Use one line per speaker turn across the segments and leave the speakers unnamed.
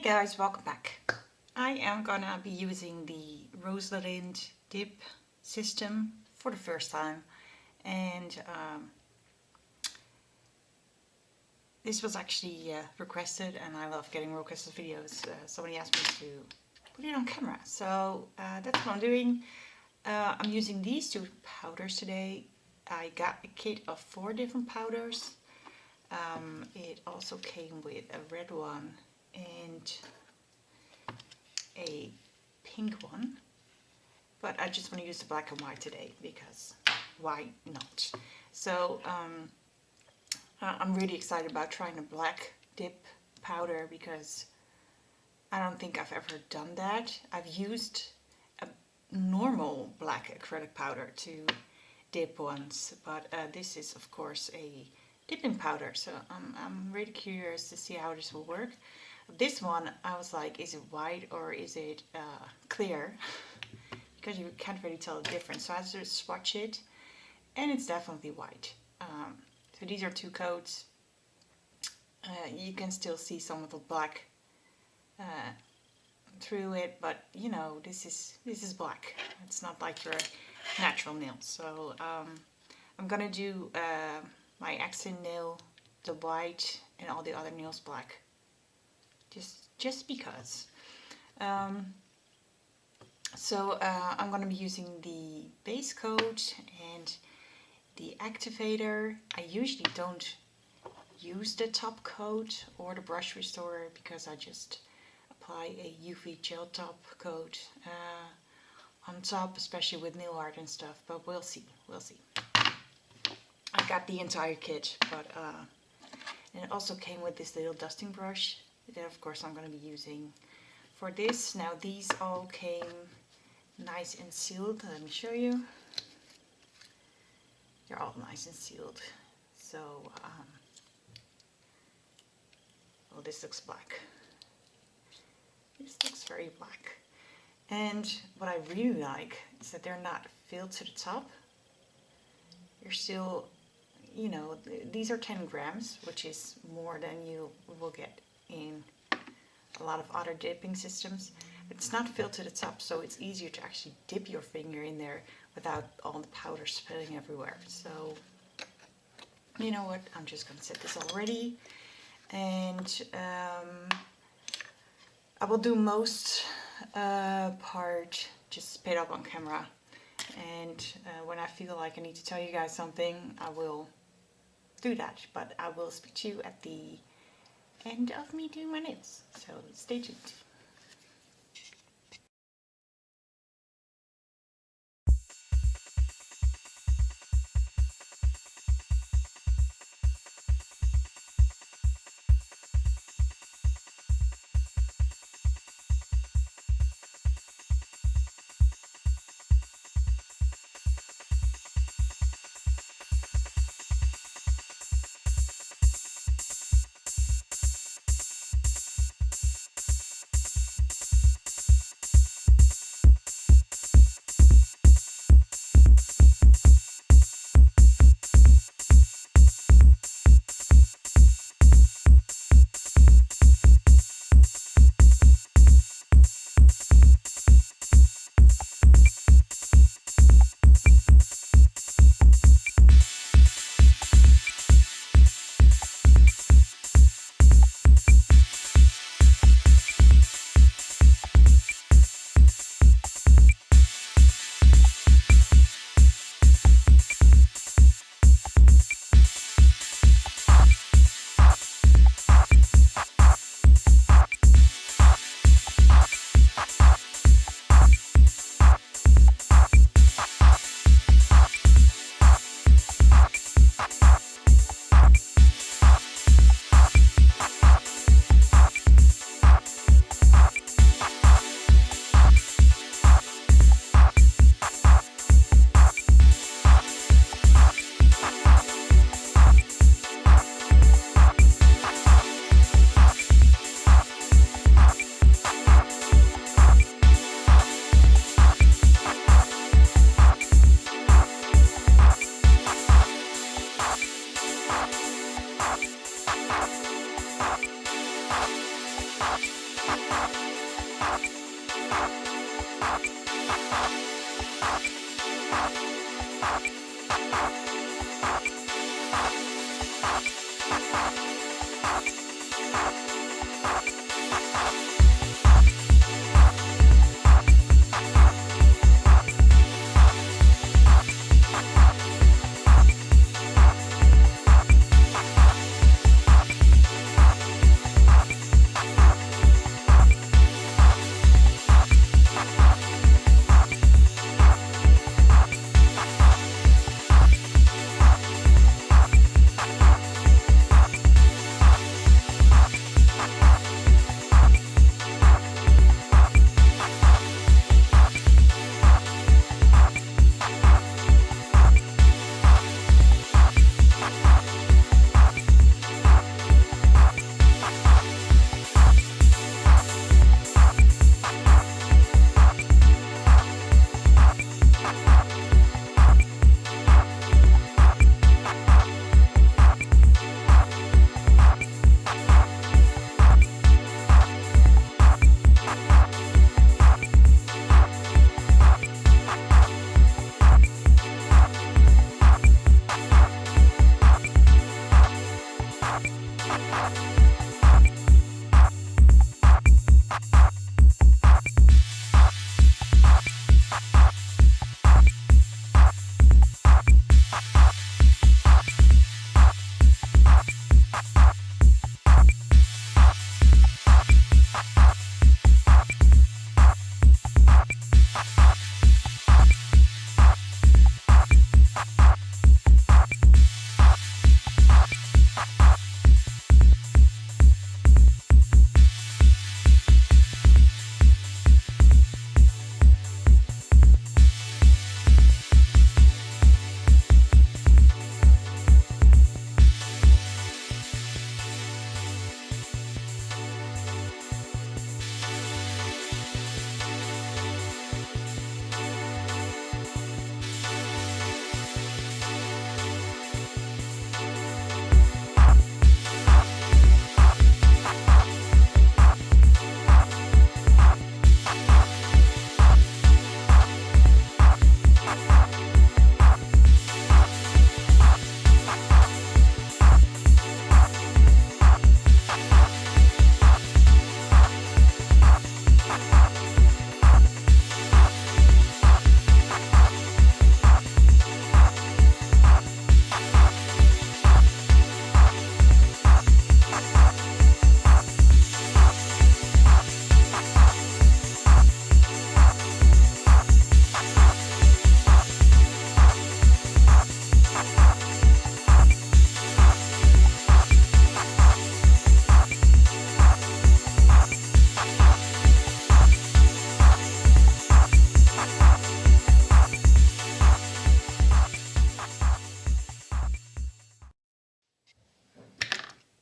Hey guys, welcome back. I am gonna be using the Rosalind dip system for the first time, and this was actually requested, and I love getting requested videos. Somebody asked me to put it on camera, so that's what I'm doing. I'm using these two powders today. I got a kit of 4 different powders. It also came with a red one and a pink one, but I just want to use the black and white today because why not? So I'm really excited about trying the black dip powder because I don't think I've ever done that. I've used a normal black acrylic powder to dip once, but this is of course a dipping powder, so I'm really curious to see how this will work. This one, I was like, is it white or is it clear? Because you can't really tell the difference. So I just swatch it, and it's definitely white. So these are 2 coats. You can still see some of the black through it, but you know, this is black. It's not like your natural nail. So I'm gonna do my accent nail the white and all the other nails black. Just because. So I'm going to be using the base coat and the activator. I usually don't use the top coat or the brush restorer because I just apply a UV gel top coat on top, especially with nail art and stuff, but we'll see. I got the entire kit, but and it also came with this little dusting brush that of course I'm going to be using for this. Now these all came nice and sealed. Let me show you. They're all nice and sealed. So, well, this looks black. This looks very black. And what I really like is that they're not filled to the top. They're still, you know, these are 10 grams, which is more than you will get in a lot of other dipping systems. It's not filled to the top, so it's easier to actually dip your finger in there without all the powder spilling everywhere. So, you know what, I'm just gonna set this all ready, and I will do most part just spit up on camera, and when I feel like I need to tell you guys something, I will do that, but I will speak to you at the end of me doing my nails, so stay tuned.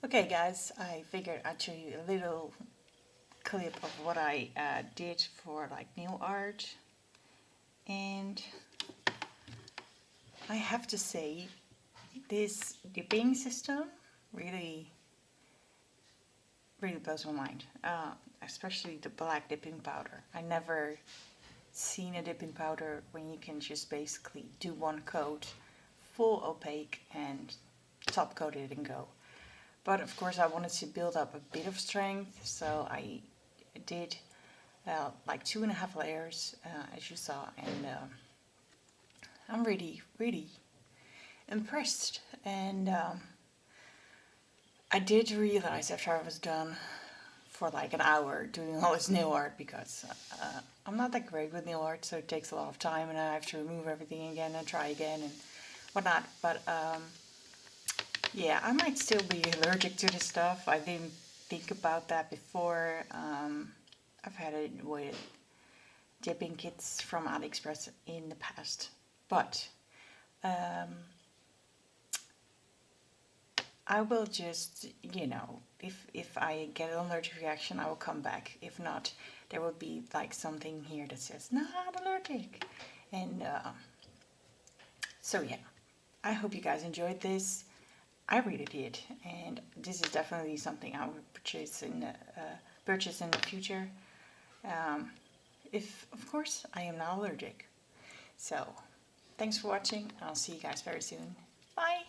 Okay, guys, I figured I'd show you a little clip of what I did for like nail art, and I have to say this dipping system really blows my mind, especially the black dipping powder. I never seen a dipping powder when you can just basically do one coat full opaque and top coat it and go. But of course I wanted to build up a bit of strength, so I did like 2.5 layers, as you saw, and I'm really impressed. And I did realize after I was done for like an hour doing all this nail art, because I'm not that great with nail art, so it takes a lot of time and I have to remove everything again and try again and whatnot. But yeah, I might still be allergic to this stuff. I didn't think about that before. I've had it with dipping kits from AliExpress in the past, but I will just, if I get an allergic reaction, I will come back. If not, there will be like something here that says not allergic. And so yeah, I hope you guys enjoyed this. I really did, and this is definitely something I would purchase in the future. If, of course, I am not allergic. So, thanks for watching. I'll see you guys very soon. Bye!